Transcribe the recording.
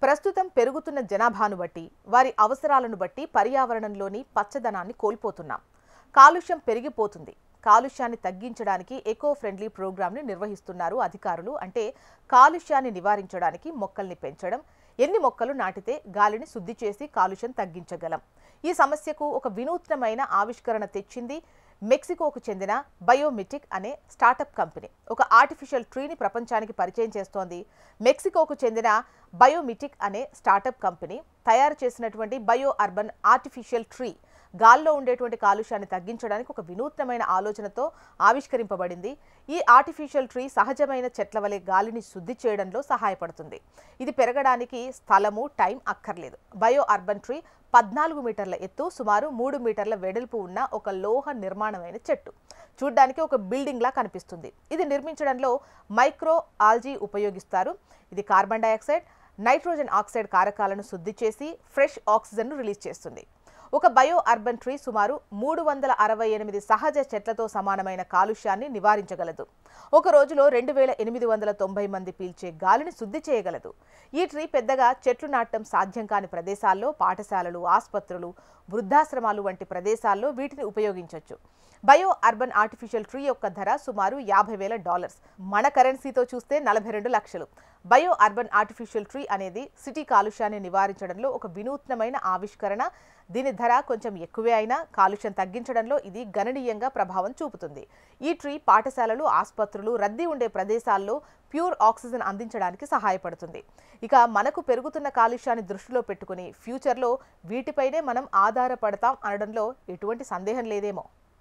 ప్రస్తుతం పెరుగుతున్న జనాభాను బట్టి వారి అవసరాలను బట్టి పర్యావరణంలోని పచ్చదనాన్ని కోల్పోతున్నాం. కాలుష్యం పెరిగిపోతుంది. కాలుష్యాన్ని తగ్గించడానికి ఎకో ఫ్రెండ్లీ ప్రోగ్రామ్ని నిర్వహిస్తున్నారు అధికారులు. అంటే కాలుష్యాన్ని నివారించడానికి మొక్కల్ని పెంచడం, ఎన్ని మొక్కలు నాటితే గాలిని శుద్ధి చేసి కాలుష్యం తగ్గించగలం. ఈ సమస్యకు ఒక వినూత్నమైన ఆవిష్కరణ తెచ్చింది మెక్సికోకు చెందిన బయోమిటిక్ అనే స్టార్టప్ కంపెనీ. ఒక ఆర్టిఫిషియల్ ట్రీని ప్రపంచానికి పరిచయం చేస్తోంది. మెక్సికోకు చెందిన బయోమిటిక్ అనే స్టార్టప్ కంపెనీ తయారు చేసినటువంటి బయో అర్బన్ ఆర్టిఫిషియల్ ట్రీ గాల్లో ఉండేటువంటి కాలుష్యాన్ని తగ్గించడానికి ఒక వినూత్నమైన ఆలోచనతో ఆవిష్కరింపబడింది. ఈ ఆర్టిఫిషియల్ ట్రీ సహజమైన చెట్ల వలె గాలిని శుద్ధి చేయడంలో సహాయపడుతుంది. ఇది పెరగడానికి స్థలము, టైం అక్కర్లేదు. బయో అర్బన్ ట్రీ 14 మీటర్ల ఎత్తు, సుమారు 3 మీటర్ల వెడల్పు ఉన్న ఒక లోహ నిర్మాణమైన చెట్టు. చూడ్డానికి ఒక బిల్డింగ్ లా కనిపిస్తుంది. ఇది నిర్మించడంలో మైక్రో ఆల్జీ ఉపయోగిస్తారు. ఇది కార్బన్ డయాక్సైడ్, నైట్రోజన్ ఆక్సైడ్ కారకాలను శుద్ధి చేసి ఫ్రెష్ ఆక్సిజన్ను రిలీజ్ చేస్తుంది. ఒక బయో అర్బన్ ట్రీ సుమారు 368 సహజ చెట్లతో సమానమైన కాలుష్యాన్ని నివారించగలదు. ఒక రోజులో 2890 మంది పీల్చే గాలిని శుద్ధి చేయగలదు. ఈ ట్రీ పెద్దగా చెట్లు నాటడం సాధ్యం కాని ప్రదేశాల్లో, పాఠశాలలు, ఆసుపత్రులు, వృద్ధాశ్రమాలు వంటి ప్రదేశాల్లో వీటిని ఉపయోగించవచ్చు. బయో అర్బన్ ఆర్టిఫిషియల్ ట్రీ యొక్క ధర సుమారు $50,000. మన కరెన్సీతో చూస్తే 42 లక్షలు. బయో అర్బన్ ఆర్టిఫిషియల్ ట్రీ అనేది సిటీ కాలుష్యాన్ని నివారించడంలో ఒక వినూత్నమైన ఆవిష్కరణ. దీని ధర కొంచెం ఎక్కువే అయినా కాలుష్యం తగ్గించడంలో ఇది గణనీయంగా ప్రభావం చూపుతుంది. ఈ ట్రీ పాఠశాలలు, ఆసుపత్రులు, రద్దీ ఉండే ప్రదేశాల్లో ప్యూర్ ఆక్సిజన్ అందించడానికి సహాయపడుతుంది. ఇక మనకు పెరుగుతున్న కాలుష్యాన్ని దృష్టిలో పెట్టుకుని ఫ్యూచర్లో వీటిపైనే మనం ఆధారపడతాం అనడంలో ఎటువంటి సందేహం లేదేమో.